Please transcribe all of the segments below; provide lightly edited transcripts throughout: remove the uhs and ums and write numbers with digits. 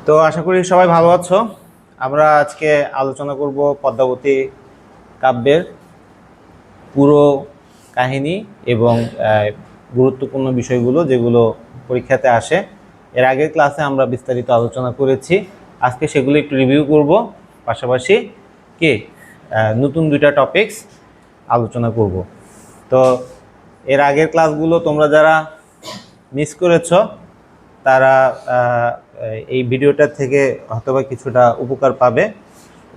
তো আশা করি সবাই ভালো আছো। আমরা আজকে আলোচনা করব পদ্মাবতী কাব্যের পুরো কাহিনী এবং গুরুত্বপূর্ণ বিষয়গুলো যেগুলো পরীক্ষাতে আসে। এর আগের ক্লাসে আমরা বিস্তারিত আলোচনা করেছি। আজকে সেগুলো একটু রিভিউ করব, পাশাপাশি কি নতুন দুইটা টপিকস আলোচনা করব। তো এর আগের ক্লাসগুলো তোমরা যারা মিস করেছো তারা এই ভিডিওটা থেকে হয়তোবা কিছুটা উপকার পাবে,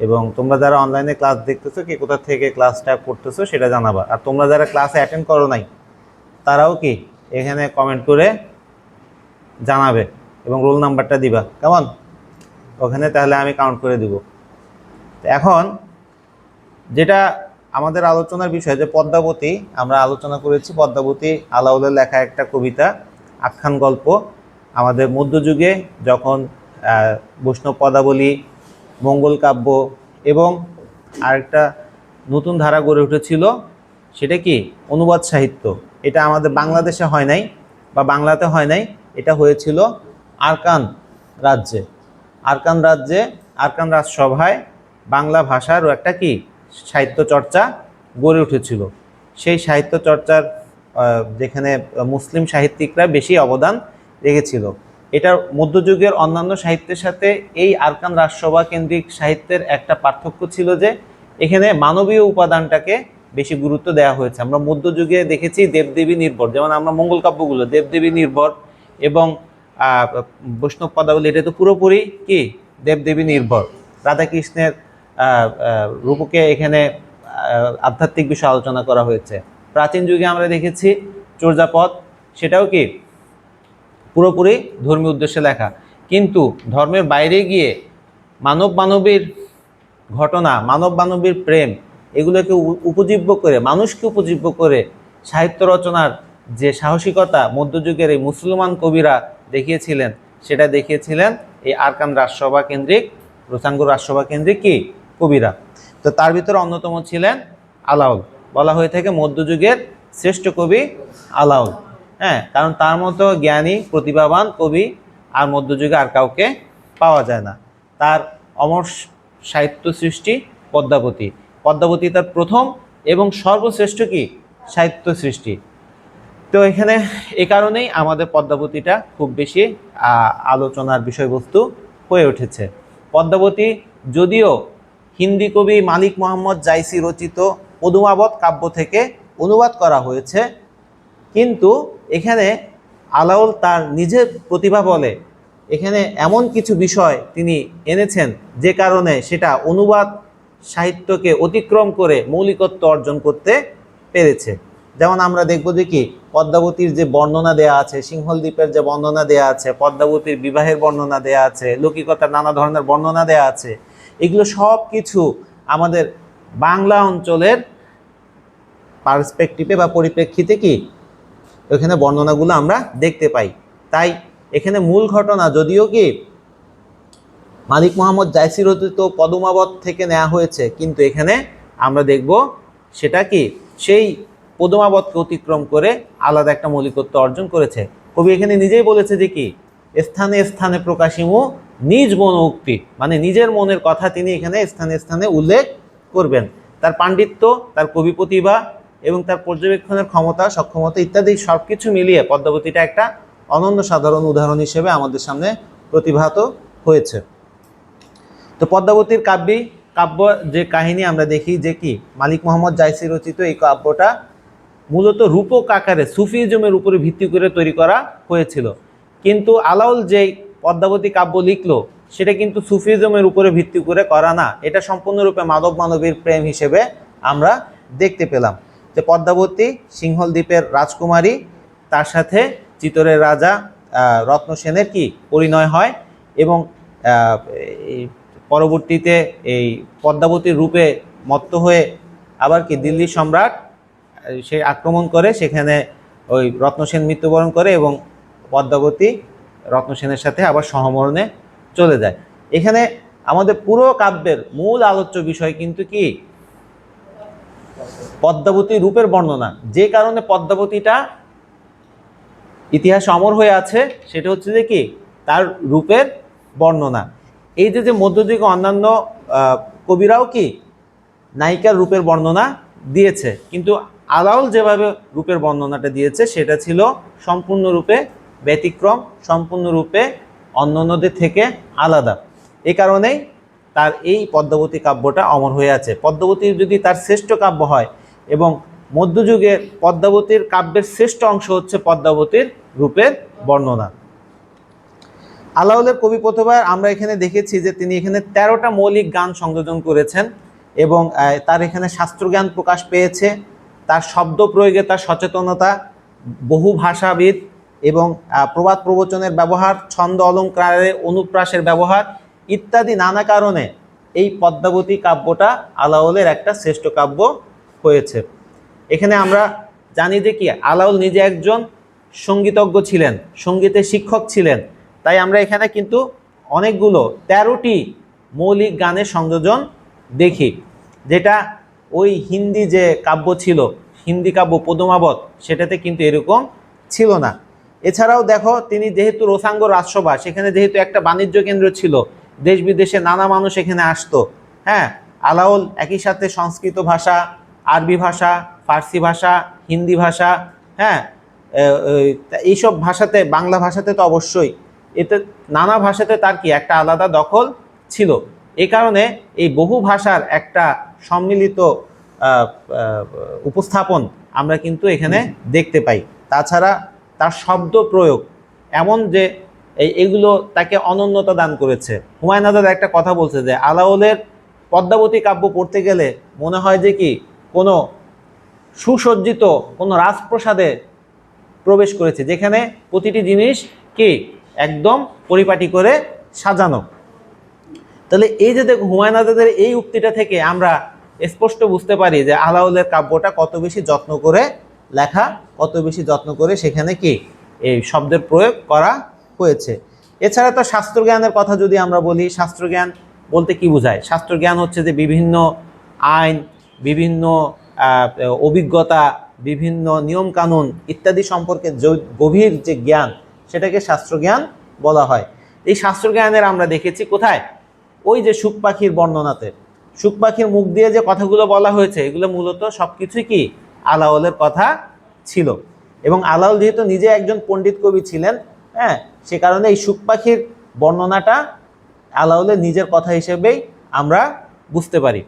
এবং তোমরা যারা অনলাইনে ক্লাস দেখতেছো কি কোথা থেকে ক্লাসটা করতেছো সেটা জানাবা। আর তোমরা যারা ক্লাসে অ্যাটেন্ড করো নাই তারাও কি এখানে কমেন্ট করে জানাবে এবং রোল নাম্বারটা দিবা, কেমন? ওখানে তাহলে আমি কাউন্ট করে দিব। এখন যেটা আমাদের আলোচনার বিষয় যে পদ্মাবতী, আমরা আলোচনা করেছি পদ্মাবতী আলাউলের লেখা একটা কবিতা, আখ্যান গল্প। আমাদের মধ্যযুগে যখন বৈষ্ণব পদাবলী, মঙ্গল কাব্য এবং আরেকটা নতুন ধারা গড়ে উঠেছিল, সেটা কি অনুবাদ সাহিত্য। এটা আমাদের বাংলাদেশে হয় নাই বা বাংলাতে হয় নাই, এটা হয়েছিল আরাকান রাজ্যে। আরাকান রাজসভায় বাংলা ভাষারও একটা কি সাহিত্য চর্চা গড়ে উঠেছিল। সেই সাহিত্য চর্চার যেখানে মুসলিম সাহিত্যিকরা বেশি অবদান রেখেছিল। এটা মধ্যযুগের অন্যান্য সাহিত্যের সাথে এই আরাকান রাজসভা কেন্দ্রিক সাহিত্যের একটা পার্থক্য ছিল যে এখানে মানবীয় উপাদানটাকে বেশি গুরুত্ব দেওয়া হয়েছে। আমরা মধ্যযুগে দেখেছি দেবদেবী নির্ভর, যেমন আমরা মঙ্গল কাব্যগুলো দেবদেবী নির্ভর, এবং বৈষ্ণব পদাবলী এটা তো পুরোপুরি কি দেবদেবী নির্ভর। রাধাকৃষ্ণের রূপকে এখানে আধ্যাত্মিক বিষয় আলোচনা করা হয়েছে। প্রাচীন যুগে আমরা দেখেছি চর্যাপদ, সেটাও কি পুরোপুরি ধর্মীয় উদ্দেশ্যে লেখা। কিন্তু ধর্মের বাইরে গিয়ে মানবীর ঘটনা, মানবীর প্রেম, এগুলোকে উপজীব্য করে, মানুষকে উপজীব্য করে সাহিত্য রচনার যে সাহসিকতা মধ্যযুগের এই মুসলমান কবিরা দেখিয়েছিলেন, সেটা দেখিয়েছিলেন এই আরাকান রাজসভা কেন্দ্রিক, রোসাঙ্গর রাজসভা কেন্দ্রিক কি কবিরা। তো তার ভিতরে অন্যতম ছিলেন আলাউল। বলা হয়ে থাকে মধ্যযুগের শ্রেষ্ঠ কবি আলাউল। হ্যাঁ, কারণ তার মতো জ্ঞানী প্রতিভাবান কবি আর মধ্যযুগে আর কাউকে পাওয়া যায় না। তার অমর সাহিত্য সৃষ্টি পদ্মাবতী তার প্রথম এবং সর্বশ্রেষ্ঠ কি সাহিত্য সৃষ্টি। তো এখানে এ কারণেই আমাদের পদ্মাবতীটা খুব বেশি আলোচনার বিষয়বস্তু হয়ে উঠেছে। পদ্মাবতী যদিও হিন্দি কবি মালিক মোহাম্মদ জাইসি রচিত পদুমাবত কাব্য থেকে অনুবাদ করা হয়েছে, কিন্তু এখানে আলাউল তার নিজের প্রতিভা বলে এখানে এমন কিছু বিষয় তিনি এনেছেন যে কারণে সেটা অনুবাদ সাহিত্যকে অতিক্রম করে মৌলিকত্ব অর্জন করতে পেরেছে। যেমন আমরা দেখব যে কি পদ্মাবতীর যে বর্ণনা দেয়া আছে, সিংহল দ্বীপের যে বর্ণনা দেয়া আছে, পদ্মাবতীর বিবাহের বর্ণনা দেয়া আছে, লৌকিকতার নানা ধরনের বর্ণনা দেয়া আছে, এগুলো সব কিছু আমাদের বাংলা অঞ্চলের পার্সপেক্টিভে বা পরিপ্রেক্ষিতে কি এখানে বর্ণনাগুলো আমরা দেখতে পাই। তাই এখানে মূল ঘটনা যদিও কি মালিক মোহাম্মদ জাইসি রচিত পদুমাবত থেকে নেওয়া হয়েছে, কিন্তু এখানে আমরা দেখব সেটা কি সেই পদুমাবতকে অতিক্রম করে আলাদা একটা মৌলিকত্ব অর্জন করেছে। কবি এখানে নিজেই বলেছে যে কি স্থানে স্থানে প্রকাশিমু নিজ মন উক্তি, মানে নিজের মনের কথা তিনি এখানে স্থানে স্থানে উল্লেখ করবেন। তার পাণ্ডিত্য, তার কবি প্রতিভা এবং তার পর্যবেক্ষণের ক্ষমতা, সক্ষমতা ইত্যাদি সব কিছু মিলিয়ে পদ্মাবতীটা একটা অনন্য সাধারণ উদাহরণ হিসেবে আমাদের সামনে প্রতিভাত হয়েছে। তো পদ্মাবতীর কাব্য যে কাহিনী আমরা দেখি যে কি মালিক মোহাম্মদ জাইসি রচিত এই কাব্যটা মূলত রূপক আকারে সুফিজমের উপরে ভিত্তি করে তৈরি করা হয়েছিল। কিন্তু আলাউল যেই পদ্মাবতী কাব্য লিখলো সেটা কিন্তু সুফিজমের উপরে ভিত্তি করে করা না, এটা সম্পূর্ণরূপে মানবীর প্রেম হিসেবে আমরা দেখতে পেলাম। যে পদ্মাবতী সিংহল দ্বীপের রাজকুমারী, তার সাথে চিতরের রাজা রত্নসেনের কি পরিণয় হয়, এবং পরবর্তীতে এই পদ্মাবতীর রূপে মত্ত হয়ে আবার কি দিল্লির সম্রাট সে আক্রমণ করে, সেখানে ওই রত্নসেন মৃত্যুবরণ করে এবং পদ্মাবতী রত্নসেনের সাথে আবার সহমরণে চলে যায়। এখানে আমাদের পুরো কাব্যের মূল আলোচ্য বিষয় কিন্তু কি পদ্মাবতী রূপের বর্ণনা। যে কারণে পদ্মাবতীটা ইতিহাসে অমর হয়ে আছে সেটা হচ্ছে যে কি তার রূপের বর্ণনা। এই যে মধ্যযুগে অন্যান্য কবিরাও কি নায়িকার রূপের বর্ণনা দিয়েছে, কিন্তু আলাওল যেভাবে রূপের বর্ণনাটা দিয়েছে সেটা ছিল সম্পূর্ণরূপে ব্যতিক্রম, সম্পূর্ণরূপে অন্যান্যদের থেকে আলাদা। এই কারণেই তার এই পদ্মাবতী কাব্যটা অমর হয়ে আছে। পদ্মাবতী যদি তার শ্রেষ্ঠ কাব্য হয়, এবং মধ্যযুগের পদ্মাবতীর কাব্যের শ্রেষ্ঠ অংশ হচ্ছে পদ্মাবতীর রূপের বর্ণনা। আলাওলের কবি প্রতিভার আমরা এখানে দেখেছি যে তিনি এখানে 13টা মৌলিক গান সংযোজন করেছেন, এবং তার এখানে শাস্ত্রজ্ঞান প্রকাশ পেয়েছে, তার শব্দ প্রয়োগে তার সচেতনতা, বহু ভাষাবিদ এবং প্রবাদ প্রবচনের ব্যবহার, ছন্দ অলঙ্কারের অনুপ্রাসের ব্যবহার ইত্যাদি নানা কারণে এই পদ্মাবতী কাব্যটা আলাওলের একটা শ্রেষ্ঠ কাব্য হয়েছে। এখানে আমরা জানি যে কি আলাওল নিজে একজন সঙ্গীতজ্ঞ ছিলেন, সঙ্গীতের শিক্ষক ছিলেন, তাই আমরা এখানে কিন্তু অনেকগুলো 13টি মৌলিক গানের সংযোজন দেখি, যেটা ওই হিন্দি যে কাব্য ছিল, হিন্দি কাব্য পদমাবত, সেটাতে কিন্তু এরকম ছিল না। এছাড়াও দেখো তিনি যেহেতু রোসাঙ্গ রাজসভা, সেখানে যেহেতু একটা বাণিজ্য কেন্দ্র ছিল, দেশ বিদেশে নানা মানুষ এখানে আসতো, হ্যাঁ, আলাওল একই সাথে সংস্কৃত ভাষা, আরবি ভাষা, ফার্সি ভাষা, হিন্দি ভাষা, হ্যাঁ, এইসব ভাষাতে, বাংলা ভাষাতে তো অবশ্যই, এতে নানা ভাষাতে তার কি একটা আলাদা দখল ছিল। এই কারণে এই বহু ভাষার একটা সম্মিলিত উপস্থাপন আমরা কিন্তু এখানে দেখতে পাই। তাছাড়া তার শব্দ প্রয়োগ এমন যে এগুলো তাকে অনন্যতা দান করেছে। হুমায়ুন আজাদ একটা কথা বলছে যে আলাওলের পদ্মাবতী কাব্য পড়তে গেলে মনে হয় যে কি কোনো সুসজ্জিত কোনো রাজপ্রসাদে প্রবেশ করেছে, যেখানে প্রতিটি জিনিস কি একদম পরিপাটি করে সাজানো। তাহলে এই যে দেখো হুমায়ুন আজাদের এই উক্তিটা থেকে আমরা স্পষ্ট বুঝতে পারি যে আলাওলের কাব্যটা কত বেশি যত্ন করে লেখা, কত বেশি যত্ন করে সেখানে কি এই শব্দের প্রয়োগ করা হয়েছে। এছাড়া তো শাস্ত্রজ্ঞানের কথা যদি আমরা বলি, শাস্ত্রজ্ঞান বলতে কি বোঝায়? শাস্ত্রজ্ঞান হচ্ছে যে বিভিন্ন আইন, বিভিন্ন অভিজ্ঞতা, বিভিন্ন নিয়মকানুন ইত্যাদি সম্পর্কে গভীর যে জ্ঞান, সেটাকে শাস্ত্রজ্ঞান বলা হয়। এই শাস্ত্রজ্ঞানের আমরা দেখেছি কোথায়? ওই যে সুখ পাখির বর্ণনাতে, সুখ পাখির মুখ দিয়ে যে কথাগুলো বলা হয়েছে, এগুলো মূলত সব কিছুই কি আলাওলের কথা ছিল। এবং আলাওল যেহেতু নিজে একজন পণ্ডিত কবি ছিলেন, হ্যাঁ, সে কারণে এই সুখ পাখির বর্ণনাটা আলাওলের নিজের কথা হিসেবেই আমরা বুঝতে পারি।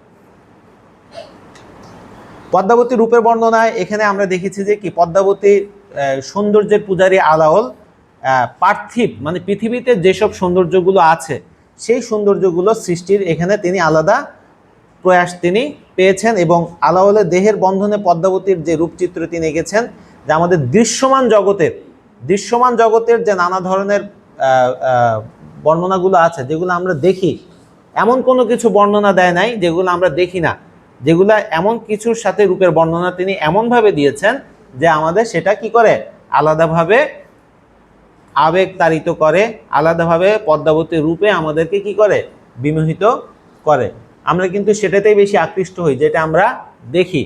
পদ্মাবতী রূপের বর্ণনায় এখানে আমরা দেখেছি যে কি পদ্মাবতীর সৌন্দর্যের পূজারী আলাওল পার্থিব মানে পৃথিবীতে যেসব সৌন্দর্যগুলো আছে সেই সৌন্দর্যগুলো সৃষ্টির এখানে তিনি আলাদা প্রয়াস তিনি পেয়েছেন। এবং আলাওলের দেহের বন্ধনে পদ্মাবতীর যে রূপচিত্র তিনি এঁকেছেন, যে আমাদের দৃশ্যমান জগতের যে নানা ধরনের বর্ণনাগুলো আছে, যেগুলো আমরা দেখি, এমন কোনো কিছু বর্ণনা দেয় নাই যেগুলো আমরা দেখি না, যেগুলা এমন কিছুর সাথে রূপের বর্ণনা তিনি এমনভাবে দিয়েছেন যে আমাদের সেটা কি করে আলাদাভাবে আবেগ তাড়িত করে, আলাদাভাবে পদ্মাবতীর রূপে আমাদেরকে কি করে বিমোহিত করে। আমরা কিন্তু সেটাতেই বেশি আকৃষ্ট হই, যেটা আমরা দেখি।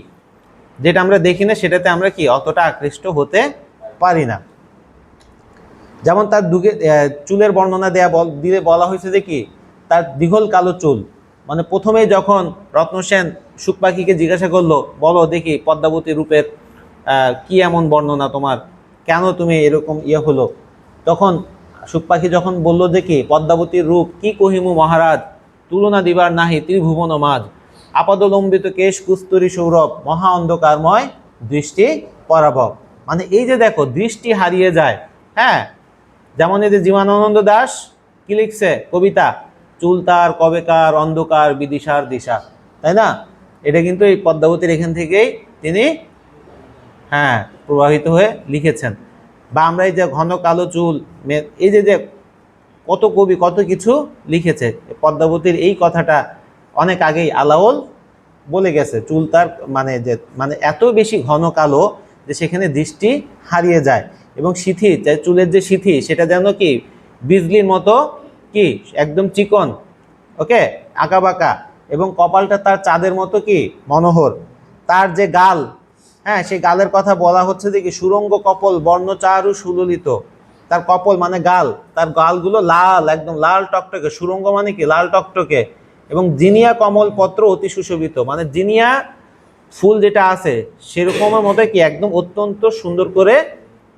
যেটা আমরা দেখি না সেটাতে আমরা কি অতটা আকৃষ্ট হতে পারি না। যেমন তার চুলের বর্ণনা দিলে বলা হয়েছে যে কি তার দীঘল কালো চুল। মানে প্রথমেই যখন রত্নসেন সুখ পাখিকে জিজ্ঞাসা করলো, বলো দেখি পদ্মাবতী রূপের কি এমন বর্ণনা তোমার, কেন তুমি এরকম হলো, তখন সুখ পাখি যখন বলল যে কি পদ্মাবতীর রূপ কি কহিমু মহারাজ, তুলনা দিবার নাহি ত্রিভুবন মাঝ, আপাদলম্বিত কেশ কুস্তুরী সৌরভ, মহা অন্ধকারময় দৃষ্টি পরাভব। মানে এই যে দেখো দৃষ্টি হারিয়ে যায়, হ্যাঁ, যেমন এই যে জীবনানন্দ দাশ কি লিখছে কবিতা, চুল তার কবেকার অন্ধকার বিদিশার দিশা, তাই না? এটা কিন্তু এই পদ্মাবতীর এখান থেকেই তিনি প্রবাহিত হয়ে লিখেছেন। বা আমরা এই যে ঘন কালো চুল, এই যে কত কবি কত কিছু লিখেছে, পদ্মাবতীর এই কথাটা অনেক আগেই আলাওল বলে গেছে। চুল তার মানে এত বেশি ঘন কালো যে সেখানে দৃষ্টি হারিয়ে যায়, এবং সিথি চুলের যে সিথি সেটা যেন কি বিজলির মতো কি একদম চিকন, ওকে, আঁকা বাঁকা, এবং কপালটা তার চাঁদের মতো কি মনোহর। তার যে গাল, হ্যাঁ, সেই গালের কথা বলা হচ্ছে যে কি সুরঙ্গ কপল বর্ণচারু সুললিত, তার কপল মানে গাল, তার গালগুলো লাল, একদম লাল টকটকে, সুরঙ্গ মানে কি লাল টকটকে, এবং জিনিয়া কমল পত্র অতি সুশোভিত, মানে জিনিয়া ফুল যেটা আছে সেরকমের মতো কি একদম অত্যন্ত সুন্দর করে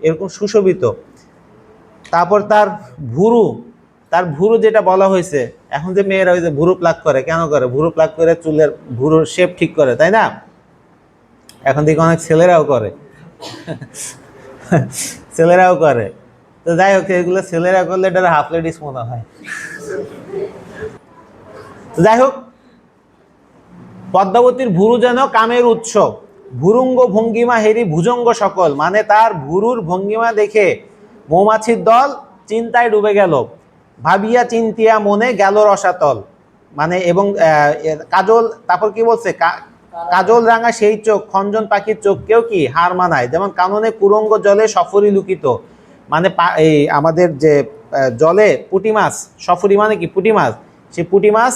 এরকম সুশোভিত। তারপর ভুরু তার ভুরু যেটা বলা হয়েছে, এখন যে মেয়েরা ওই যে ভুরু প্লাক করে, কেন করে? ভুরু প্লাক করে চুলের ভুরুর শেপ ঠিক করে, তাই না? এখন থেকে অনেক ছেলেরাও করে ছেলেরাও করে। তো যাই হোক, এগুলো ছেলেরা করলে এটা হাফ লেডিস মনে হয়। যাই হোক, পদ্মাবতীর ভুরু যেন কামের উৎস, ভুরুঙ্গ ভঙ্গিমা হেরি ভুজঙ্গ সকল, মানে তার ভুরুর ভঙ্গিমা দেখে মৌমাছির দল চিন্তায় ডুবে গেল, ভাবিয়া চিন্তিয়া মনে গেল রসাতল, মানে এবং কাজল, তারপর কি বলছে, কাজল রাঙা সেই চোখ খঞ্জন পাখির চোখকেও কি হার মানায়, যেমন কাননে কুরঙ্গ জলে সফরি লুকিত, মানে এই আমাদের যে জলে পুঁটি মাছ, সফরি মানে কি পুঁটি মাছ, সেই পুঁটি মাছ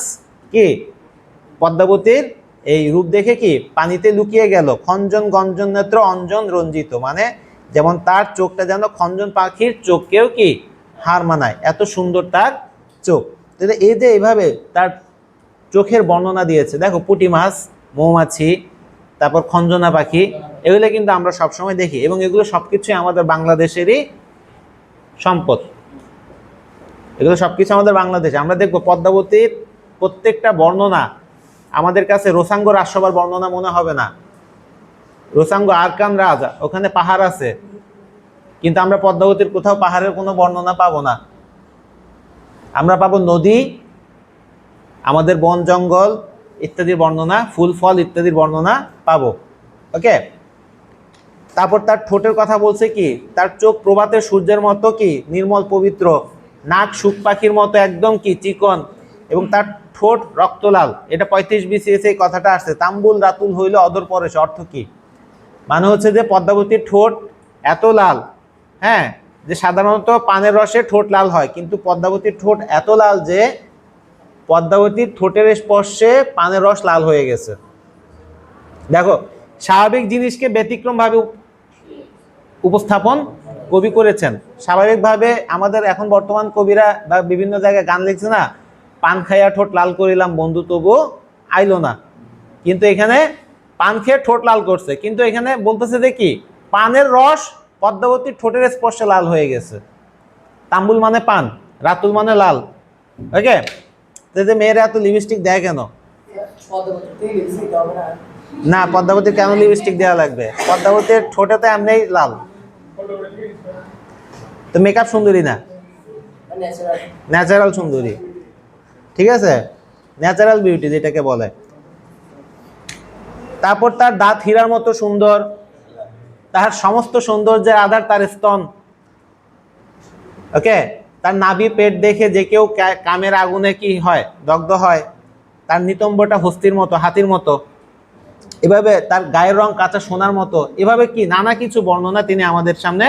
কি পদ্মাবতীর এই রূপ দেখে কি পানিতে লুকিয়ে গেল, খঞ্জন গঞ্জন নেত্র অঞ্জন রঞ্জিত, মানে যেমন তার চোখটা যেন খঞ্জন পাখির চোখকেও কি হার মানায়, এত সুন্দর তার চোখ। এই যে এইভাবে তার চোখের বর্ণনা দিয়েছে, দেখো পুঁটি মাছ, মৌমাছি, তারপর খঞ্জনা পাখি, এগুলো কিন্তু আমরা সবসময় দেখি, এবং এগুলো সবকিছুই আমাদের বাংলাদেশেরই সম্পদ, এগুলো সবকিছু আমাদের বাংলাদেশে। আমরা দেখবো পদ্মাবতীর প্রত্যেকটা বর্ণনা আমাদের কাছে রোসাঙ্গ রাজসভার বর্ণনা মনে হবে না। রোসাঙ্গ আরকান রাজা, ওখানে পাহাড় আছে, কিন্তু আমরা পদ্মাবতীর কোথাও পাহাড়ের কোনো বর্ণনা পাবো না। আমরা পাবো নদী, আমাদের বন জঙ্গল ইত্যাদির বর্ণনা, ফুল ফল ইত্যাদির বর্ণনা পাবো। ওকে, তারপর তার ঠোঁটের কথা বলছে কি, তার চোখ প্রভাতের সূর্যের মতো কি নির্মল পবিত্র, নাক শুক পাখির মতো একদম কি চিকন, এবং তার ঠোঁট রক্তলাল। এটা 35 BCS এই কথাটা আসছে, তাম্বুল রাতুল হইল অদর পরেশ, অর্থ কি? মানে হচ্ছে যে পদ্মাবতীর ঠোঁট এত লাল, হ্যাঁ, যে সাধারণত পানের রসে ঠোঁট লাল হয়, কিন্তু পদ্মাবতীর ঠোঁট এত লাল যে পদ্মাবতীর ঠোঁটের স্পর্শে পানের রস লাল হয়ে গেছে। দেখো, স্বাভাবিক জিনিসকে ব্যতিক্রমভাবে উপস্থাপন কবি করেছেন। স্বাভাবিকভাবে আমাদের এখন বর্তমান কবিরা বা বিভিন্ন জায়গায় গান লিখছে না, পান খাইয়া ঠোঁট লাল করিলাম বন্ধু তবু আইলো না, কিন্তু এখানে পান খেয়ে ঠোঁট লাল করছে, কিন্তু এখানে বলতেছে যে কি পানের রস পদ্মাবতীর ঠোঁটের স্পর্শে লাল হয়ে গেছে। তাম্বুল মানে পান, রাতুল মানে লাল। ওকে, যে মেয়েরা এত লিপস্টিক দেয় কেন? না, পদ্মাবতীর কেন লিপস্টিক দেওয়া লাগবে? পদ্মাবতীর ঠোঁটে তো এমনি লাল, তো মেকআপ সুন্দরী না, ন্যাচারাল সুন্দরী, ঠিক আছে, ন্যাচারাল বিউটি যেটাকে বলে। তারপর তার দাঁত হীরার মতো সুন্দর, তার সমস্ত সৌন্দর্যের আধার তার স্তন। ওকে, তার নাভি পেট দেখে যে কেউ কামের আগুনে কি হয়, দগ্ধ হয়। তার নিতম্বটা হস্তির মতো, হাতির মতো। এভাবে তার গায়ের রং কাঁচা সোনার মতো, এভাবে কি নানা কিছু বর্ণনা তিনি আমাদের সামনে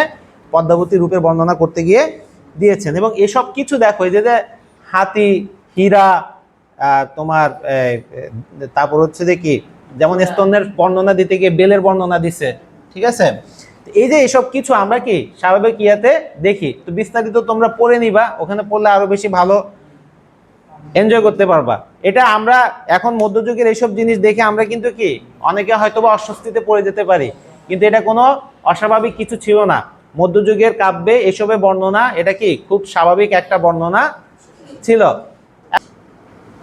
পদ্মাবতী রূপের বর্ণনা করতে গিয়ে দিয়েছেন। এবং এসব কিছু দেখো, এই যে হাতি, হীরা, তোমার তারপর হচ্ছে যে কি, যেমন স্তনের বর্ণনা দিতে গিয়ে বেলের বর্ণনা দিছে, ঠিক আছে। এই যে এসব কিছু আমরা কি স্বাভাবিক ইয়াতে দেখি, তো বিস্তারিত তোমরা পড়ে নিবা, ওখানে পড়লে আরো বেশি ভালো এনজয় করতে পারবা। এটা আমরা এখন মধ্যযুগের এইসব জিনিস দেখে আমরা কিন্তু কি অনেকে হয়তোবা অস্বস্তিতে পড়ে যেতে পারি, কিন্তু এটা কোনো অস্বাভাবিক কিছু ছিল না। মধ্যযুগের কাব্যে এসবের বর্ণনা এটা কি খুব স্বাভাবিক একটা বর্ণনা ছিল।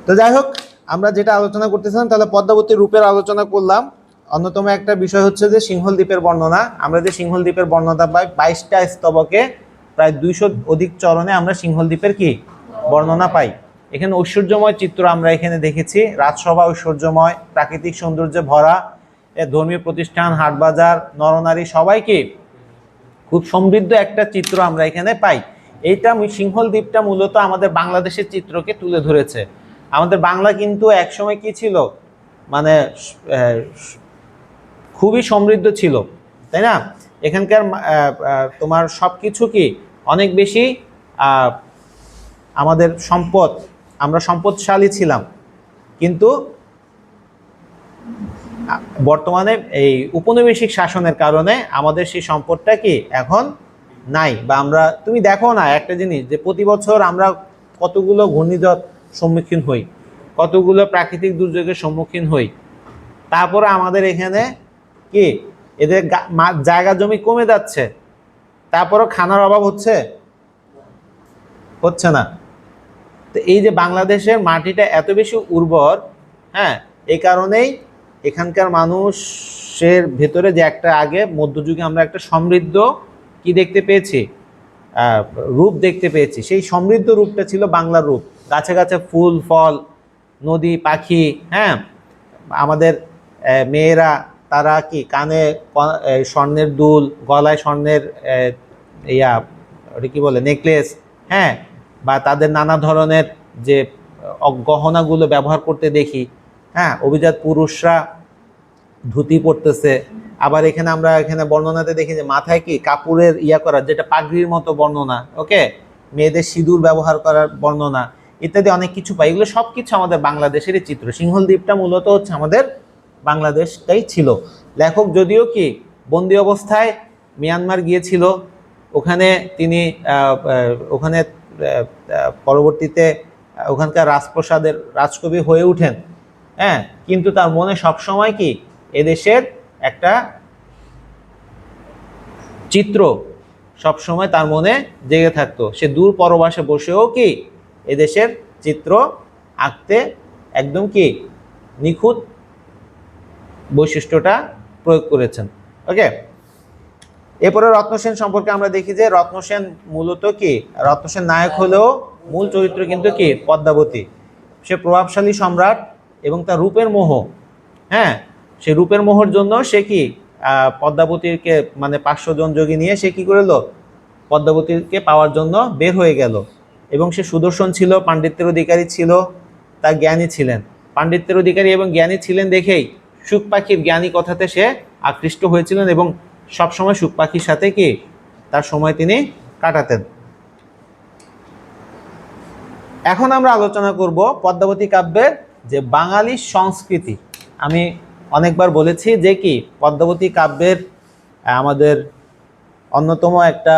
তো যাই হোক, আমরা যেটা আলোচনা করতেছিলাম, তাহলে পদ্মাবতীর রূপের আলোচনা করলাম। অন্যতম একটা বিষয় হচ্ছে যে সিংহল দ্বীপের বর্ণনা। আমরা যে সিংহল দ্বীপের বর্ণনা পাই 22টা স্তবকে, প্রায় 200 অধিক চরণে আমরা সিংহল দ্বীপের কি বর্ণনা পাই। এখানে ঐশ্বর্যময় চিত্র আমরা এখানে দেখেছি, রাজসভা ঐশ্বর্যময়, প্রাকৃতিক সৌন্দর্যে ভরা, ধর্মীয় প্রতিষ্ঠান, হাটবাজার, নরনারী, সবাইকে খুব সমৃদ্ধ একটা চিত্র আমরা এখানে পাই। এইটা সিংহল দ্বীপটা মূলত আমাদের বাংলাদেশের চিত্রকে তুলে ধরেছে। আমাদের বাংলা কিন্তু একসময় কি ছিল, মানে খুবই সমৃদ্ধ ছিল, তাই না? এখানকার তোমার সব কিছু কি অনেক বেশি আমাদের সম্পদ, আমরা সম্পদশালী ছিলাম, কিন্তু বর্তমানে এই উপনিবেশিক শাসনের কারণে আমাদের সেই সম্পদটা কি এখন নাই, বা আমরা তুমি দেখো না একটা জিনিস যে প্রতি বছর আমরা কতগুলো ঘূর্ণিঝড় সম্মুখীন হই, কতগুলো প্রাকৃতিক দুর্যোগের সম্মুখীন হই, তারপরে আমাদের এখানে কি এদের জায়গা জমি কমে যাচ্ছে, তারপরও খানার অভাব হচ্ছে হচ্ছে না। তো এই যে বাংলাদেশের মাটিটা এত বেশি উর্বর, হ্যাঁ, এই কারণেই এখানকার মানুষের ভেতরে যে একটা আগে মধ্যযুগে আমরা একটা সমৃদ্ধ কি দেখতে পেয়েছি, রূপ দেখতে পেয়েছি, সেই সমৃদ্ধ রূপটা ছিল বাংলার রূপ। গাছে গাছে ফুল ফল, নদী পাখি, হ্যাঁ, আমাদের মেয়েরা তারা কি কানে স্বর্ণের দুল, গলায় স্বর্ণের ইয়া ওটা কি বলে নেকলেস, হ্যাঁ, বা তাদের নানা ধরনের যে গহনাগুলো ব্যবহার করতে দেখি, হ্যাঁ, অভিজাত পুরুষরা ধুতি পরতেছে। আবার এখানে আমরা এখানে বর্ণনাতে দেখি যে মাথায় কি কাপড়ের ইয়া করা, যেটা পাগড়ির মতো বর্ণনা, ওকে, মেয়েদের সিঁদুর ব্যবহার করার বর্ণনা ইত্যাদি অনেক কিছু পাই। এগুলো সব কিছু আমাদের বাংলাদেশেরই চিত্র। সিংহল দ্বীপটা মূলত হচ্ছে আমাদের বাংলাদেশটাই ছিল। লেখক যদিও কি বন্দি অবস্থায় মিয়ানমার গিয়েছিল, ওখানে তিনি ওখানে পরবর্তীতে ওখানকার রাজপ্রসাদের রাজকবি হয়ে উঠেন, হ্যাঁ, কিন্তু তার মনে সবসময় কি এদেশের একটা চিত্র সবসময় তার মনে জেগে থাকতো। সে দূর পরবাসে বসেও কি এদেশের চিত্র আঁকতে একদম কি নিখুঁত বৈশিষ্ট্যটা প্রয়োগ করেছেন। ওকে, এরপরে রত্নসেন সম্পর্কে আমরা দেখি যে রত্নসেন মূলত কি, রত্নসেন নায়ক হলেও মূল চরিত্র কিন্তু কি পদ্মাবতী। সে প্রভাবশালী সম্রাট এবং তার রূপের মোহ, হ্যাঁ, সে রূপের মোহর জন্য সে কি পদ্মাবতীকে মানে 500 জন যোগী নিয়ে সে কি করলো, পদ্মাবতীকে পাওয়ার জন্য বের হয়ে গেল। এবং সে সুদর্শন ছিল, পাণ্ডিত্যের অধিকারী ছিল, তার জ্ঞানী ছিলেন। পাণ্ডিত্যের অধিকারী এবং জ্ঞানী ছিলেন দেখেই সুখ পাখির জ্ঞানী কথাতে সে আকৃষ্ট হয়েছিলেন এবং সবসময় সুখ পাখির সাথে কি তার সময় তিনি কাটাতেন। এখন আমরা আলোচনা করব পদ্মাবতী কাব্যের যে বাঙালি সংস্কৃতি। আমি অনেকবার বলেছি যে কি পদ্মাবতী কাব্যের আমাদের অন্যতম একটা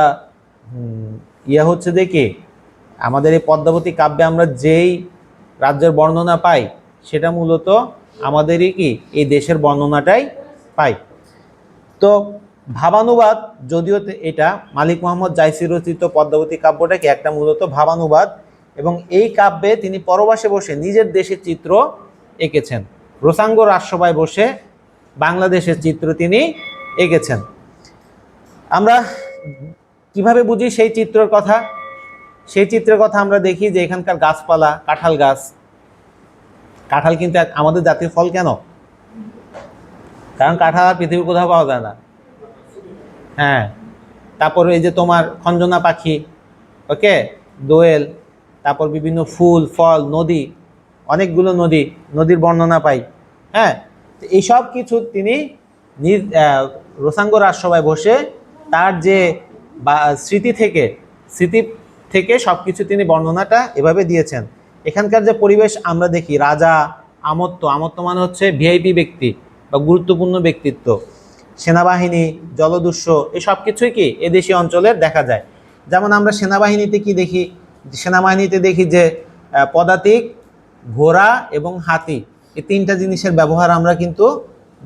ইয়ে হচ্ছে যে কি আমাদের এই পদ্মাবতী কাব্যে আমরা যেই রাজ্যের বর্ণনা পাই সেটা মূলত আমাদেরই কি এই দেশের বর্ণনাটাই পাই। তো ভাবানুবাদ, যদিও এটা মালিক মোহাম্মদ জাইসি রচিত পদ্মাবতী কাব্যটা কি একটা মূলত ভাবানুবাদ, এবং এই কাব্যে তিনি পরবাসে বসে নিজের দেশের চিত্র এঁকেছেন। রোসাঙ্গ রাজসভায় বসে বাংলাদেশের চিত্র তিনি এঁকেছেন। আমরা কিভাবে বুঝি সেই চিত্রের কথা? সেই চিত্রের কথা আমরা দেখি যে এখানকার গাছপালা, কাঁঠাল গাছ, কাঁঠাল কিন্তু আমাদের জাতীয় ফল কেন? কারণ কাঁঠাল আর পৃথিবীর কোথাও পাওয়া যায় না, হ্যাঁ। তারপর এই যে তোমার খঞ্জনা পাখি, ওকে, দোয়েল, তারপর বিভিন্ন ফুল ফল, নদী, অনেকগুলো নদীর বর্ণনা পাই, হ্যাঁ। এইসব কিছু তিনি রোসাঙ্গ রাজসভায় বসে তার যে স্মৃতি থেকে সব কিছু তিনি বর্ণনাটা এভাবে দিয়েছেন। এখানকার যে পরিবেশ আমরা দেখি, রাজা, আমত্ত মানে হচ্ছে ভিআইপি ব্যক্তি বা গুরুত্বপূর্ণ ব্যক্তিত্ব, সেনাবাহিনী, জলদস্যু, এই সব কিছুই কি এদেশীয় অঞ্চলের দেখা যায়। যেমন আমরা সেনাবাহিনীতে কি দেখি, সেনাবাহিনীতে দেখি যে পদাতিক, ঘোড়া এবং হাতি, এই তিনটা জিনিসের ব্যবহার আমরা কিন্তু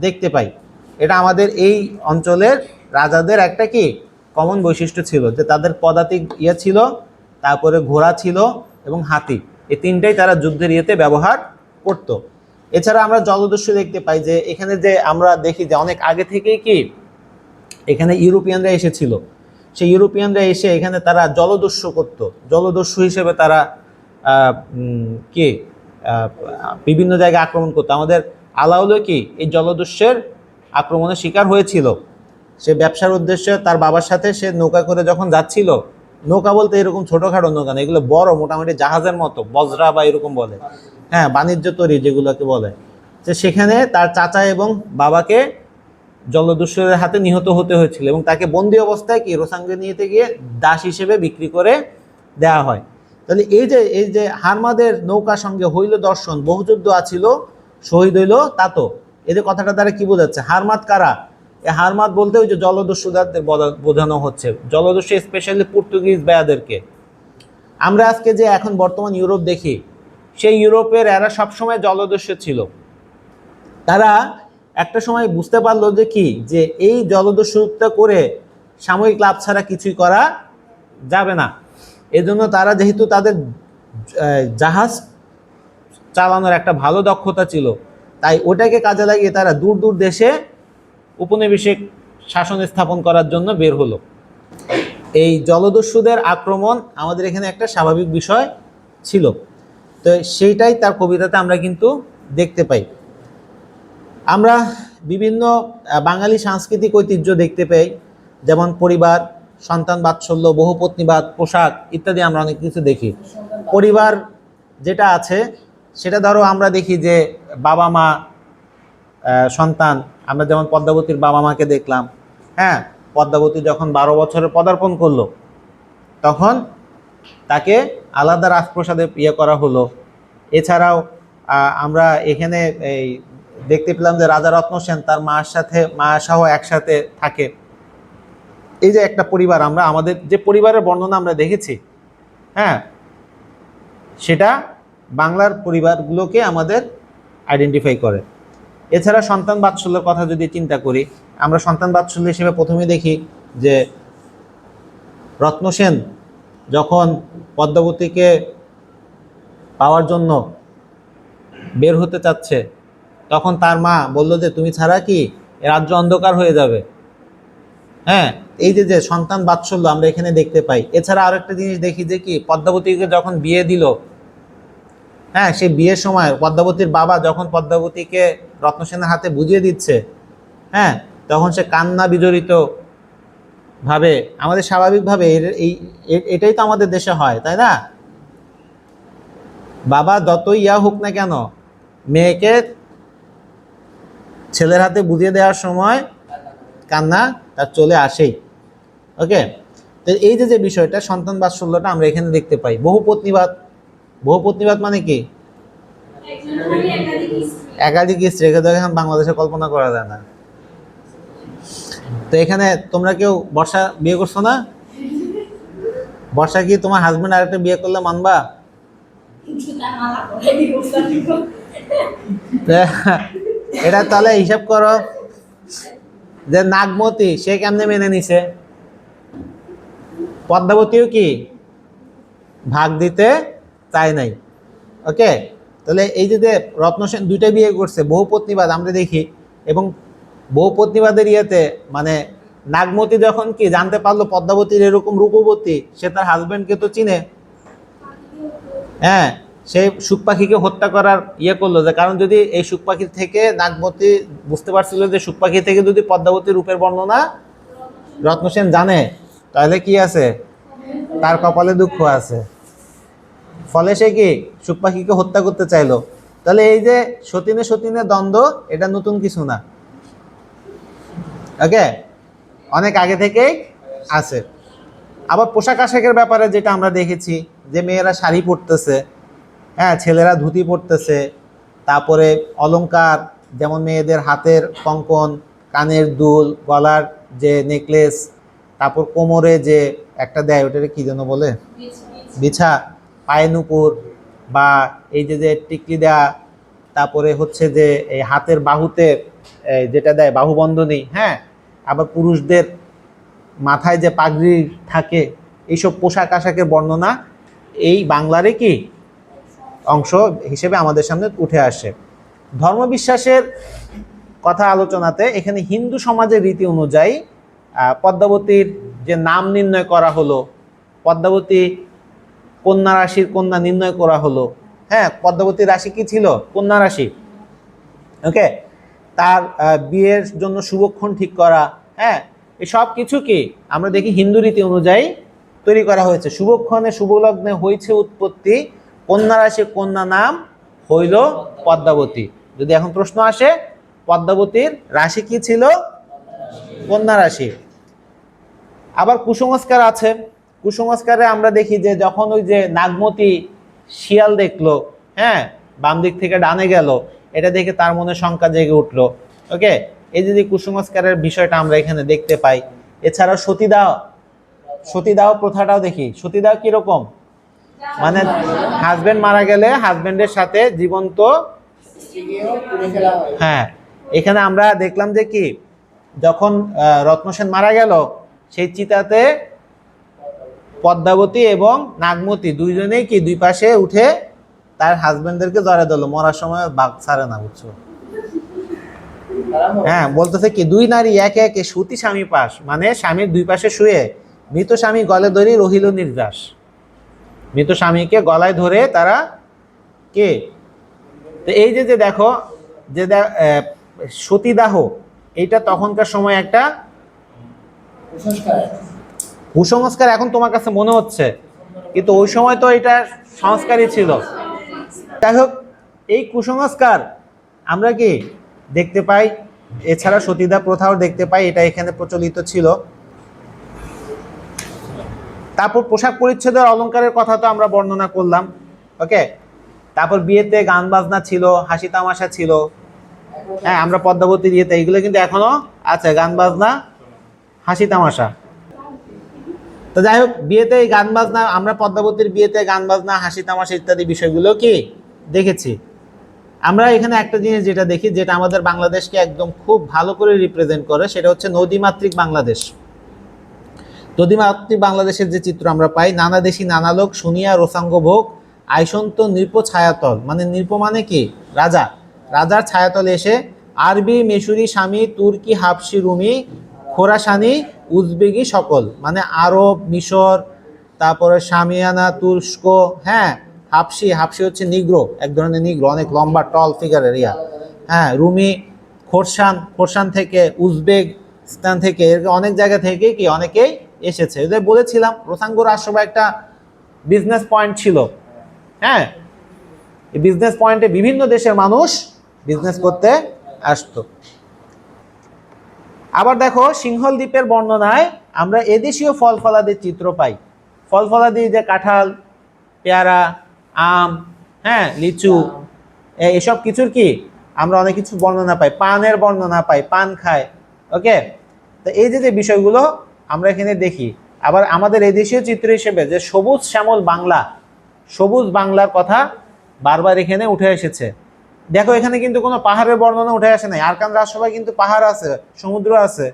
দেখতে পাই। এটা আমাদের এই অঞ্চলের রাজাদের একটা কি কমন বৈশিষ্ট্য ছিল যে তাদের পদাতিক ছিল, তারপরে ঘোড়া ছিল এবং হাতি, এই তিনটাই তারা যুদ্ধের ইয়েতে ব্যবহার করত। এছাড়া আমরা জলদস্যু দেখতে পাই যে এখানে যে আমরা দেখি যে অনেক আগে থেকেই কি এখানে ইউরোপিয়ানরা এসেছিল, সেই ইউরোপিয়ানরা এসে এখানে তারা জলদস্যু করত। জলদস্যু হিসেবে তারা কি বিভিন্ন জায়গায় আক্রমণ করতো। আমাদের আলাউল কি এই জলদস্যুর আক্রমণের শিকার হয়েছিল। সে ব্যবসার উদ্দেশ্যে তার বাবার সাথে সে নৌকা করে যখন যাচ্ছিল, নৌকা বলতে এরকম ছোটোখাটো নৌকা না, এগুলো বড় মোটামুটি জাহাজের মতো, বজরা বা এরকম বলে, হ্যাঁ, বাণিজ্য তরী যেগুলোকে বলে, যে সেখানে তার চাচা এবং বাবাকে জলদস্যুদের হাতে নিহত হতে হয়েছিল এবং তাকে বন্দি অবস্থায় কি রোসাঙ্গে নিতে গিয়ে দাস হিসেবে বিক্রি করে দেওয়া হয়। তাহলে এই যে হারমাদের নৌকার সঙ্গে হইল দর্শন, বহুযুদ্ধ আছিল, শহীদ হইল তাতো, এদের কথাটা দ্বারা কি বোঝাচ্ছে? হারমাদ কারা? এই হারমাত বলতে ওই যে জলদস্যুদের বোঝানো হচ্ছে, জলদস্যু স্পেশালি পর্তুগিজ বেয়াদেরকে। আমরা আজকে যে এখন বর্তমান ইউরোপ দেখি, সেই ইউরোপের এরা সবসময় জলদস্যু ছিল। তারা একটা সময় বুঝতে পারলো যে কি, যে এই জলদস্যুতা করে সাময়িক লাভ ছাড়া কিছুই করা যাবে না। এজন্য তারা যেহেতু তাদের জাহাজ চালানোর একটা ভালো দক্ষতা ছিল, তাই ওটাকে কাজে লাগিয়ে তারা দূর দূর দেশে উপনিবেশিক শাসন স্থাপন করার জন্য বের হলো। এই জলদস্যুদের আক্রমণ আমাদের এখানে একটা স্বাভাবিক বিষয় ছিল। তো সেইটাই তার কবিতাতে আমরা কিন্তু দেখতে পাই। আমরা বিভিন্ন বাঙালি সাংস্কৃতিক ঐতিহ্য দেখতে পাই, যেমন পরিবার, সন্তান বাৎসল্য, বহুপত্নীবাদ, পোশাক ইত্যাদি আমরা অনেক কিছু দেখি। পরিবার যেটা আছে সেটা ধরো আমরা দেখি যে বাবা মা, সন্তান, আমরা যেমন পদ্মাবতীর বাবা মাকে দেখলাম। হ্যাঁ, পদ্মাবতী যখন 12 বছরে পদার্পণ করলো, তখন তাকে আলাদা রাজপ্রাসাদে করা হলো। এছাড়াও আমরা এখানে এই দেখতে পেলাম যে রাজা রত্ন সেন তার মার সাথে, মা সহ একসাথে থাকে। এই যে একটা পরিবার, আমরা আমাদের যে পরিবারের বর্ণনা আমরা দেখেছি, হ্যাঁ, সেটা বাংলার পরিবারগুলোকে আমাদের আইডেন্টিফাই করে। এছাড়া সন্তান বাৎসল্যের কথা যদি চিন্তা করি, আমরা সন্তান বাৎসল্য হিসেবে প্রথমে দেখি যে রত্ন সেন যখন পদ্মাবতীকে পাওয়ার জন্য বের হতে চাচ্ছে, তখন তার মা বলল যে তুমি ছাড়া কি রাজ্য অন্ধকার হয়ে যাবে। হ্যাঁ, এই যে যে সন্তান বাৎসল্য আমরা এখানে দেখতে পাই। এছাড়া আরো একটা জিনিস দেখি যে কি, পদ্মাবতীকে যখন বিয়ে দিল, হ্যাঁ, সেই বিয়ের সময় পদ্মাবতীর বাবা যখন পদ্মাবতীকে রত্নসেনের হাতে বুঝিয়ে দিচ্ছে, হ্যাঁ, তখন সে কান্না বিজড়িত ভাবে, আমাদের স্বাভাবিকভাবে এটাই তো আমাদের দেশে হয়, তাই না? বাবা যতই ইয়া হোক না কেন, মেয়েকে ছেলের হাতে বুঝিয়ে দেওয়ার সময় কান্না তার চলে আসেই। ওকে, তো এই যে যে বিষয়টা সন্তান বাৎসল্যটা আমরা এখানে দেখতে পাই। বহুপত্নীবাদ, বহুপত্নীবাদ মানে কি? একাধিক স্ত্রী, এখন বাংলাদেশে কল্পনা করা যায় না। তো এখানে তোমরা কেউ বর্ষা বিয়ে করছো না? বর্ষা কি তোমার হাজবেন্ড আরেকটা বিয়ে করলে মানবা? এটা তাহলে হিসাব করো যে নাগমতী সে কেমনে মেনে নিছে, পদ্মাবতীও কি ভাগ দিতে চায় নাই। ওকে, তাহলে এই যে রত্নসেন দুইটা বিয়ে করছে, বহুপত্নীবাদ আমরা দেখি। এবং বহুপত্নীবাদের ইয়েতে মানে নাগমতী যখন কি জানতে পারলো পদ্মাবতীর এরকম রূপবতী, সে তার হাজবেন্ডকে তো চিনে, হ্যাঁ, সে সুখ পাখিকে হত্যা করার করলো। যে কারণ যদি এই সুখ পাখি থেকে নাগমতী বুঝতে পারছিল যে সুখ পাখি থেকে যদি পদ্মাবতীর রূপের বর্ণনা রত্নসেন জানে, তাহলে কি আছে, তার কপালে দুঃখ আছে। ফলে সে কি সুখ পাখিকে হত্যা করতে চাইলো। তাহলে এই যে সতীনে সতীনের দ্বন্দ্ব, এটা নতুন কিছু না। ওকে, অনেক আগে থেকেই আছে। আবার পোশাক আশাকের ব্যাপারে যেটা আমরা দেখেছি, যে মেয়েরা শাড়ি পরতেছে, হ্যাঁ, ছেলেরা ধুতি পরতেছে। তারপরে অলংকার, যেমন মেয়েদের হাতের কঙ্কন, কানের দুল, গলার যে নেকলেস, তারপর কোমরে যে একটা দেয় ওটাকে কি যেন বলে, বিছা, পায়ে নুপুর, বা এই যে যে টিকলি দেয়া, তারপরে হচ্ছে যে এই হাতের বাহুতে যেটা দেয় বাহুবন্ধনী, হ্যাঁ, আবার পুরুষদের মাথায় যে পাগড়ি থাকে, এইসব পোশাক আশাকের বর্ণনা এই বাংলারই কি অংশ হিসেবে আমাদের সামনে উঠে আসে। ধর্মবিশ্বাসের কথা আলোচনাতে এখানে হিন্দু সমাজের রীতি অনুযায়ী পদ্মাবতীর যে নাম নির্ণয় করা হলো, পদ্মাবতী কন্যা রাশির কন্যা নির্ণয় করা হলো। হ্যাঁ, পদ্মাবতীর রাশি কি ছিল? কন্যা রাশি। ওকে, তার বিয়ের জন্য শুভক্ষণ ঠিক করা, হ্যাঁ, এই সব কিছু কি আমরা দেখি হিন্দু রীতি অনুযায়ী তৈরি করা হয়েছে। শুভক্ষণে শুভলগ্নে হয়েছে উৎপত্তি, কন্যা রাশি কন্যা নাম হইল পদ্মাবতী। যদি এখন প্রশ্ন আসে পদ্মাবতীর রাশি কি ছিল? কন্যা রাশি। আবার কুসংস্কার আছে। কুসংস্কারে আমরা দেখি যে যখন ওই যে নাগমতী শিয়াল দেখলো, হ্যাঁ, বাম দিক থেকে ডানে গেল, এটা দেখে তার মনে শঙ্কা জেগে উঠলো। ওকে, এই যে কুসংস্কারের বিষয়টা আমরা এখানে দেখতে পাই। এছাড়াও সতীদাহ, সতীদাহ প্রথাটাও দেখি। সতীদাহ কিরকম, মানে হাজবেন্ড মারা গেলে হাজবেন্ডের সাথে জীবন্ত, হ্যাঁ এখানে আমরা দেখলাম যে কি যখন রত্নসেন মারা গেল সেই চিতাতে পদ্মাবতী এবং নাগমতী দুইজনেই কি দুই পাশে উঠে তার হাজবেন্ডদেরকে জড়া দিল, মরার সময় বাঘ ছাড়ে না, বুঝছো? হ্যাঁ বলতেছে কি দুই নারী একে একে সতী স্বামী পাশ, মানে স্বামীর দুই পাশে শুয়ে মৃত স্বামী গলে ধরে রহিল নির্যাস। মৃত স্বামীকে গলায় ধরে তারা কে, তো এই যে দেখো যে সতীদাহ, এইটা তখনকার সময় একটা কুসংস্কার এখন তোমার কাছে মনে হচ্ছে, কিন্তু ওই সময় তো এটা সংস্কারই ছিল। যাই হোক, এই কুসংস্কার আমরা কি দেখতে পাই, এছাড়া সতীদাহ প্রথাও দেখতে পাই, এটা এখানে প্রচলিত ছিল। তারপর পোশাক পরিচ্ছদের অলংকারের কথা তো আমরা বর্ণনা করলাম, ওকে। তারপর বিয়েতে গান বাজনা ছিল, হাসি তামাশা ছিল। হ্যাঁ আমরা পদ্মাবতীর বিয়েতে এইগুলো কিন্তু এখনো আছে, গান বাজনা হাসি তামাশা। তো যাই হোক, বিয়েতে গান বাজনা, আমরা পদ্মাবতীর বিয়েতে গান বাজনা হাসি তামাশা ইত্যাদি বিষয়গুলো কি দেখেছি। আমরা এখানে একটা জিনিস যেটা দেখি, যেটা আমাদের বাংলাদেশকে একদম খুব ভালো করে রিপ্রেজেন্ট করে, সেটা হচ্ছে নদীমাতৃক বাংলাদেশ। নদীমাতৃক বাংলাদেশের যে চিত্র আমরা পাই, নানা দেশি নানা লোক শুনিয়া রসাঙ্গ ভোগ, আইসন্ত নৃপ ছায়াতল, মানে নৃপ মানে কি রাজা, রাজার ছায়াতলে এসে আরবি মেশুরি স্বামী তুর্কি হাবশি রুমি খোরাসানি উজবেগি সকল, মানে আরব মিশর, তারপরে শামিয়ানা তুরস্ক, হ্যাঁ হাবশি, হাবশি হচ্ছে নিগ্রো, এক ধরনের নিগ্রো, অনেক লম্বা টল ফিগারের ইয়া, হ্যাঁ রুমি, খোরসান, খোরসান থেকে, উজবেকিস্তান থেকে, অনেক জায়গা থেকে কি অনেকেই এসেছে। এদের বলেছিলাম রোসাঙ্গ রাজসভা একটা বিজনেস পয়েন্ট ছিল, হ্যাঁ এই বিজনেস পয়েন্টে বিভিন্ন দেশের মানুষ বিজনেস করতে আসতো। আবার দেখো সিংহল দ্বীপের বর্ণনায় আমরা এদেশীয় ফল ফলাদির চিত্র পাই। ফল ফলাদি যে কাঁঠাল, পেয়ারা, আম, হ্যাঁ লিচু, এসব কিছুর কি আমরা অনেক কিছু বর্ণনা পাই, পানের বর্ণনা পাই, পান খায়, ওকে। তো এই যে বিষয়গুলো আমরা এখানে দেখি। আবার আমাদের এই দেশীয় চিত্র হিসেবে যে সবুজ শ্যামল বাংলা, সবুজ বাংলার কথা বারবার এখানে উঠে এসেছে। দেখো এখানে কিন্তু কোনো পাহাড়ের বর্ণনা উঠে আসে নাই। আরাকান রাজসভায় কিন্তু পাহাড় আছে, সমুদ্র আছে,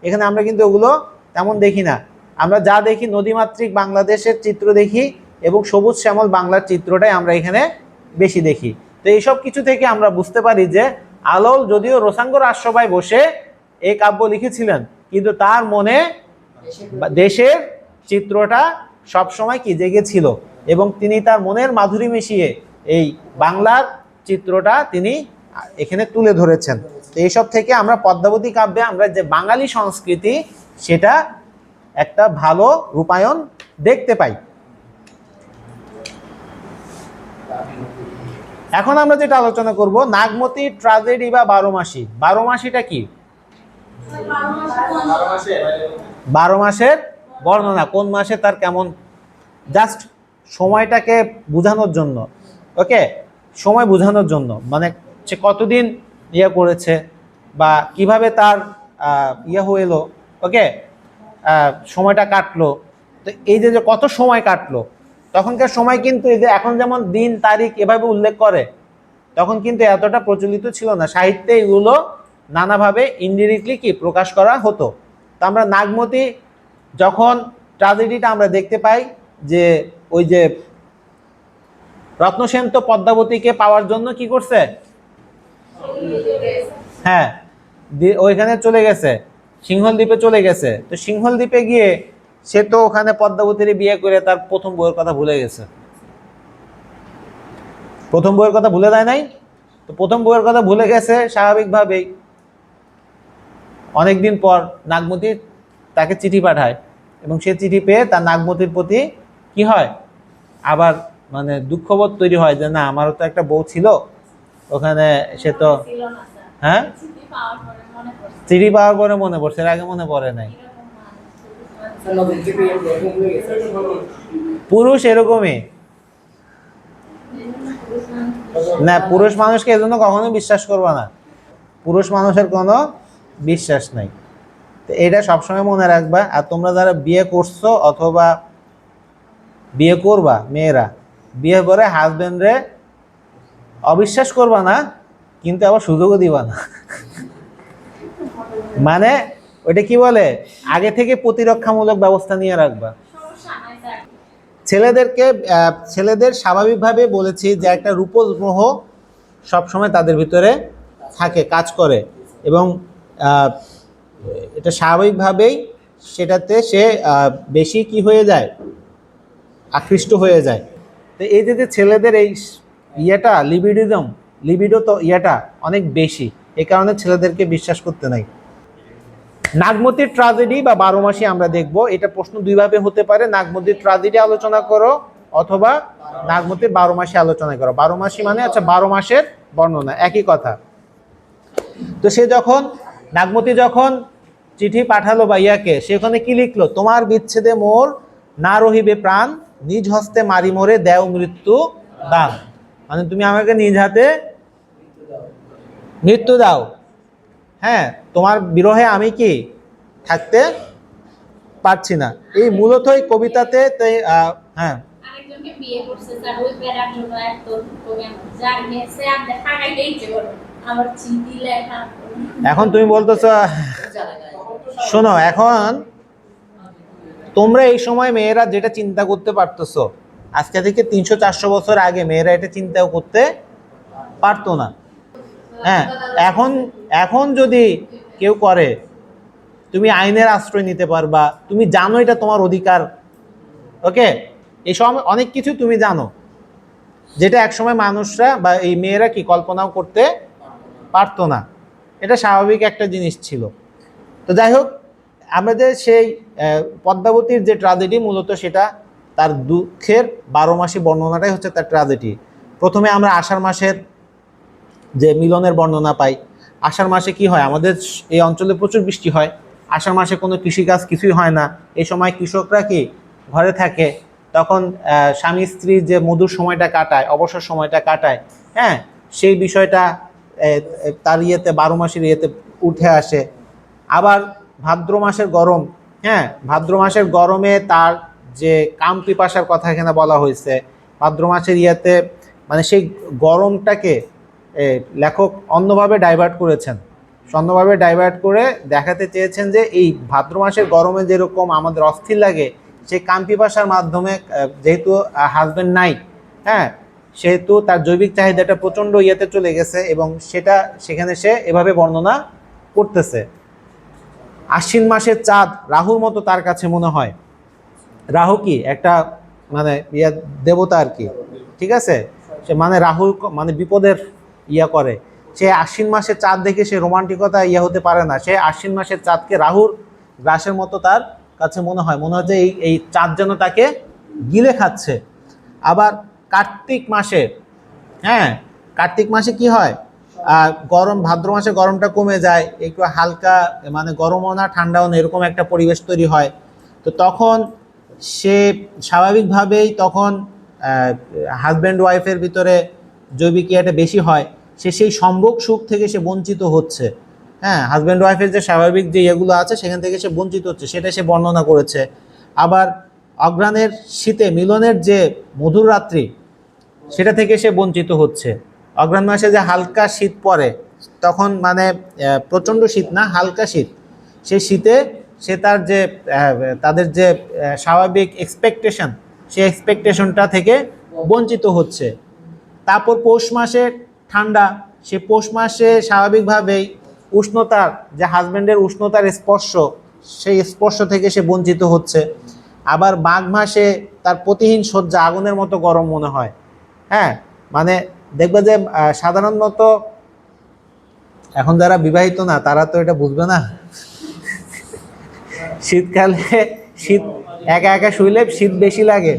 এখানে আমরা কিন্তু ওগুলো তেমন দেখি না। আমরা যা দেখি নদীমাতৃক বাংলাদেশের চিত্র দেখি, এবং সবুজ শ্যামল বাংলার চিত্রটাই আমরা এখানে বেশি দেখি। তো এইসব কিছু থেকে আমরা বুঝতে পারি যে আলোল যদিও রোসাঙ্গ রাজসভায় বসে এই কাব্য লিখেছিলেন, কিন্তু তার মনে দেশের চিত্রটা সবসময় কি জেগেছিল, এবং তিনি তার মনের মাধুরী মিশিয়ে এই বাংলার চিত্রটা তিনি এখানে তুলে ধরেছেন। তো এইসব থেকে আমরা পদ্মাবতী কাব্যে আমরা যে বাঙালি সংস্কৃতি, সেটা একটা ভালো রূপায়ণ দেখতে পাই। এখন আমরা যেটা আলোচনা করব, নাগমতী ট্র্যাজেডি বা বারোমাসি। বারোমাসিটা কি? 12 মাসের বর্ণনা, কোন মাসে তার কেমন, জাস্ট সময়টাকে বোঝানোর জন্য, ওকে, সময় বোঝানোর জন্য, মানে সে কতদিন ইয়ে করেছে বা কিভাবে তার ইয়ে হইলো, ওকে, সময়টা কাটলো। তো এই যে কত সময় কাটলো, তখনকার সময় কিন্তু এই যে এখন যেমন দিন তারিখ এভাবে উল্লেখ করে, তখন কিন্তু এতটা প্রচলিত ছিল না। সাহিত্যে এগুলো নানাভাবে ইনডিরেক্টলি কি প্রকাশ করা হতো। তো আমরা নাগমতী যখন ট্র্যাজেডিটা আমরা দেখতে পাই, যে ওই যে রত্নসেন তো পদ্মাবতীকে পাওয়ার জন্য কি করছে, হ্যাঁ ওইখানে চলে গেছে, সিংহল দ্বীপে চলে গেছে। তো সিংহল দ্বীপে গিয়ে সে তো ওখানে পদ্মাবতীর বিয়ে করে তার প্রথম বউয়ের কথা ভুলে গেছে। প্রথম বউয়ের কথা ভুলে দেয় নাই, তো প্রথম বউয়ের কথা ভুলে গেছে স্বাভাবিকভাবেই। অনেকদিন পর নাগমতী তাকে চিঠি পাঠায়, এবং সে চিঠি পেয়ে তার নাগমতীর প্রতি কি হয়, আবার মানে দুঃখবোধ তৈরি হয় যে না আমারও তো একটা বউ ছিল ওখানে, সে তো, হ্যাঁ চিঠি পাওয়ার পরে মনে পড়ছে, এর আগে মনে পড়ে নাই। পুরুষ এরকমই না, পুরুষ মানুষকে এজন্য কখনো বিশ্বাস করবে না। পুরুষ মানুষের কোনো বিশ্বাস নাই। তো এটা সবসময় মনে রাখবা। আর তোমরা যারা বিয়ে করছো অথবা বিয়ে করবা, মেয়েরা বিয়ে করে হাজবেন্ডরে অবিশ্বাস করবা না, কিন্তু আবার সুযোগও দিবা না। মানে ওইটা কি বলে, আগে থেকে প্রতিরক্ষামূলক ব্যবস্থা নিয়ে রাখবা। ছেলেদেরকে ছেলেদের স্বাভাবিকভাবে বলেছি যে একটা রূপোর মোহ সবসময় তাদের ভিতরে থাকে, কাজ করে, এবং এটা স্বাভাবিকভাবেই সেটাতে সে বেশি কি হয়ে যায়, আকৃষ্ট হয়ে যায়। তো এই যে ছেলেদের এই ইয়েটা লিবিডো তো ইয়েটা অনেক বেশি, এই কারণে ছেলেদেরকে বিশ্বাস করতে নাই। নাগমতির ট্রাজেডি বা 12 মাসি আমরা দেখব। এটা প্রশ্ন দুইভাবে হতে পারে, নাগমতির ট্রাজেডি আলোচনা করো অথবা নাগমতির 12 মাসি আলোচনা করো। 12 মাসি মানে আচ্ছা 12 মাসের বর্ণনা, একই কথা। তো সে যখন নাগমতি যখন চিঠি পাঠালো ভাইয়াকে, সেখানে কি লিখলো, তোমার বিচ্ছেদে মোর না রহিবে প্রাণ, নিজ হস্তে মারি মোরে দেও মৃত্যু দান। মানে তুমি আমাকে নিজ হাতে মৃত্যু দাও, হ্যাঁ, তোমার বিরহে আমি কি থাকতে পারছি না। এই মূলত এই কবিতাতে হ্যাঁ, আরেকজনকে বিয়ে করছে স্যার, ওই প্যারার জন্য এত প্রোগ্রাম যার মেসে আর দেখা গাইতেই যে আমার চিঠি লেখা। এখন তুমি বলতেছ, শোনো, এখন তোমরা এই সময় মেয়েরা যেটা চিন্তা করতে পারতেছো, আজকে থেকে 300-400 বছর আগে মেয়েরা এটা চিন্তাও করতে পারতো না। হ্যাঁ, এখন যদি কেউ করে, তুমি আইনের আশ্রয় নিতে পারবা, তুমি জানো এটা তোমার অধিকার। ওকে, এই সময় অনেক কিছু তুমি জানো যেটা একসময় মানুষরা বা এই মেয়েরা কি কল্পনাও করতে পারতো না। এটা স্বাভাবিক একটা জিনিস ছিল। তো যাই হোক, আমাদের সেই পদ্মাবতীর যে ট্রাজেডি, মূলত সেটা তার দুঃখের 12 মাসি বর্ণনাটাই হচ্ছে তার ট্রাজেডি। প্রথমে আমরা আষাঢ় মাসের যে মিলনের বর্ণনা পাই। আষাঢ় মাসে কি হয়, আমাদের এই অঞ্চলে প্রচুর বৃষ্টি হয়। আষাঢ় মাসে কোনো কৃষিকাজ কিছুই হয় না। এই সময় কৃষকরা কি ঘরে থাকে, তখন স্বামী স্ত্রী যে মধুর সময়টা কাটায়, অবসর সময়টা কাটায়, হ্যাঁ, সেই বিষয়টা তার ইয়েতে 12 মাসের ইয়েতে উঠে আসে। আবার ভাদ্র মাসের গরম, হ্যাঁ, ভাদ্র মাসের গরমে তার যে কাম পিপাসার কথা এখানে বলা হয়েছে। ভাদ্র মাসের ইয়েতে মানে সেই গরমটাকে লেখক অন্যভাবে ডাইভার্ট করেছেন, অন্যভাবে ডাইভার্ট করে দেখাতে চেয়েছেন যে এই ভাদ্র মাসের গরমে যেরকম আমাদের অস্থির লাগে, সেই কাম পিপাসার মাধ্যমে যেহেতু হাজবেন্ড নাই, হ্যাঁ, সেহেতু তার জৈবিক চাহিদাটা প্রচণ্ড ইয়েতে চলে গেছে, এবং সেটা সেখানে সে এভাবে বর্ণনা করতেছে। আশ্বিন মাসের চাঁদ রাহুর মতো তার কাছে মনে হয়। রাহু কি একটা মানে দেবতা আর কি, ঠিক আছে, সে মানে রাহুল মানে বিপদের করে। সে আশ্বিন মাসের চাঁদ দেখে সে রোমান্টিকতা হতে পারে না। সে আশ্বিন মাসের চাঁদকে রাহুর গ্রাসের মতো তার কাছে মনে হয় যে এই চাঁদ যেন তাকে গিলে খাচ্ছে। আবার কার্তিক মাসে, হ্যাঁ, কার্তিক মাসে কি হয়, গরম, ভাদ্র মাসে গরমটা কমে যায়, একটু হালকা মানে গরমও না ঠান্ডাও না, এরকম একটা পরিবেশ তৈরি হয়। তো তখন সে স্বাভাবিকভাবেই তখন হাজব্যান্ড ওয়াইফের ভিতরে জৈবিক ইয়েটা বেশি হয়, সে সেই সম্ভোগ সুখ থেকে সে বঞ্চিত হচ্ছে। হ্যাঁ, হাজব্যান্ড ওয়াইফের যে স্বাভাবিক যে ইয়েগুলো আছে সেখান থেকে সে বঞ্চিত হচ্ছে, সেটা সে বর্ণনা করেছে। আবার অঘ্রাণের শীতে মিলনের যে মধুর রাত্রি, সেটা থেকে সে বঞ্চিত হচ্ছে। অঘ্রাণ মাসে যে হালকা শীত পড়ে, তখন মানে প্রচণ্ড শীত না, হালকা শীত, সেই শীতে সে তার যে তাদের যে স্বাভাবিক এক্সপেকটেশন, সেই এক্সপেকটেশনটা থেকে বঞ্চিত হচ্ছে। তারপর পৌষ মাসে ঠান্ডা, সে পৌষ মাসে স্বাভাবিকভাবেই উষ্ণতার যে হাজব্যান্ডের উষ্ণতার স্পর্শ, সেই স্পর্শ থেকে সে বঞ্চিত হচ্ছে। আবার মাঘ মাসে তার প্রতিহীন সহ্যা, আগুনের মতো গরম মনে হয়। হ্যাঁ, মানে দেখবে যে সাধারণত এখন যারা বিবাহিত না তারা তো এটা বুঝবে না, শীতকালে শীত একা একা শুইলে শীত বেশি লাগে।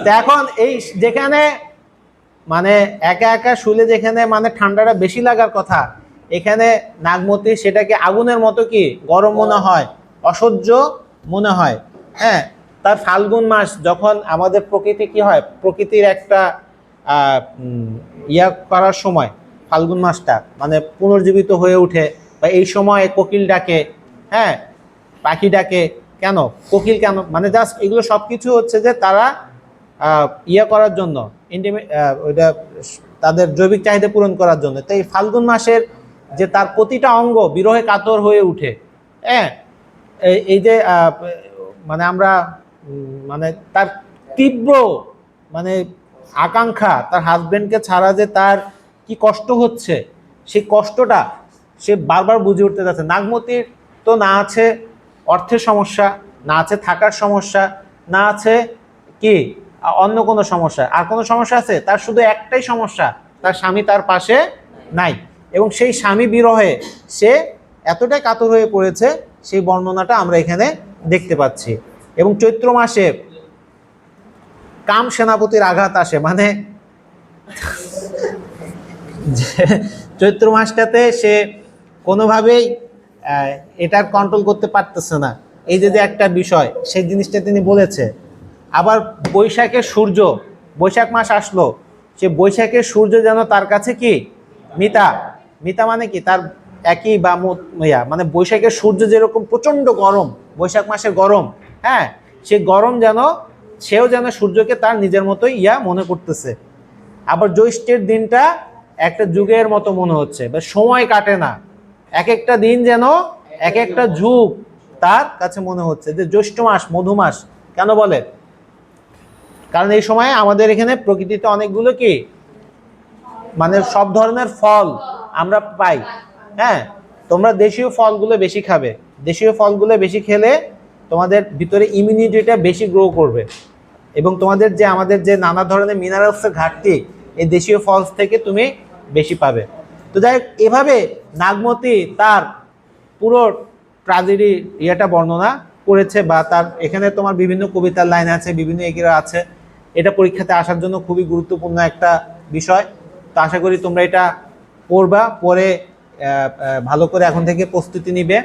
তো এখন এই যেখানে মানে একা একা শুলে যেখানে মানে ঠান্ডাটা বেশি লাগার কথা, এখানে নাগমতি সেটাকে আগুনের মতো কি গরম মনে হয়, অসহ্য মনে হয়। হ্যাঁ, তার ফাল্গুন মাস যখন আমাদের প্রকৃতি কি হয়, প্রকৃতির একটা ইয়া করার সময়, ফাল্গুন মাসটা মানে পুনর্জীবিত হয়ে ওঠে, বা এই সময় কোকিল ডাকে, হ্যাঁ পাখি ডাকে, কেন কোকিল কেন, মানে জাস্ট এগুলো সব কিছু হচ্ছে যে তারা ইয়ে করার জন্য, ওইটা তাদের জৈবিক চাহিদা পূরণ করার জন্য। তাই ফাল্গুন মাসের যে তার প্রতিটা অঙ্গ বিরহে কাতর হয়ে উঠে, হ্যাঁ এই যে মানে আমরা মানে তার তীব্র মানে আকাঙ্ক্ষা, তার হাজবেন্ডকে ছাড়া যে তার কি কষ্ট হচ্ছে, সেই কষ্টটা সে বারবার বুঝে উঠতে যাচ্ছে। নাগমতির তো না আছে অর্থের সমস্যা, না আছে থাকার সমস্যা, না আছে কি অন্য কোনো সমস্যা, আর কোনো সমস্যা আছে? তার শুধু একটাই সমস্যা, তার স্বামী তার পাশে নাই। এবং সেই স্বামী বিরহে সে এতটাই কাতর হয়ে পড়েছে, সেই বর্ণনাটা আমরা এখানে দেখতে পাচ্ছি। এবং চৈত্র মাসে কাম সেনাপতির আঘাত আসে, মানে চৈত্র মাসটাতে সে কোনোভাবেই এটার কন্ট্রোল করতে পারতেছে না। এই যে একটা বিষয়, সেই জিনিসটা তিনি বলেছে। আবার বৈশাখের সূর্য, বৈশাখ মাস আসলো, সে বৈশাখের সূর্য যেন তার কাছে কি মিতা, মিতা মানে কি তার একই বা মানে বৈশাখের সূর্য যেরকম প্রচণ্ড গরম, বৈশাখ মাসের গরম, হ্যাঁ সেই গরম যেন সেও যেন সূর্যকে তার নিজের মতোই মনে করতেছে। আবার জ্যৈষ্ঠের দিনটা একটা যুগের মতো মনে হচ্ছে, বা সময় কাটে না, এক একটা দিন যেন এক একটা যুগ তার কাছে মনে হচ্ছে। যে জ্যৈষ্ঠ মাস মধুমাস কেন বলে? কারণ এই সময় আমাদের এখানে প্রকৃতিতে অনেকগুলো কি মানে সব ধরনের ফল আমরা পাই। হ্যাঁ তোমরা দেশীয় ফলগুলো বেশি খাবে, দেশীয় ফলগুলো বেশি খেলে তোমাদের ভিতরে ইমিউনিটিটা বেশি গ্রো করবে, এবং তোমাদের যে আমাদের যে নানা ধরনের মিনারেলসের ঘাটতি এই দেশীয় ফল থেকে তুমি বেশি পাবে। তো যাই হোক, এভাবে নাগমতী তার পুরো ট্র্যাজেডি ইয়েটা বর্ণনা করেছে, বা তার এখানে তোমার বিভিন্ন কবিতার লাইন আছে, বিভিন্ন এগিরা আছে। এটা পরীক্ষাতে আসার জন্য খুবই গুরুত্বপূর্ণ একটা বিষয়। তো আশা করি তোমরা এটা পড়বা, পরে ভালো করে এখন থেকে প্রস্তুতি নিবে।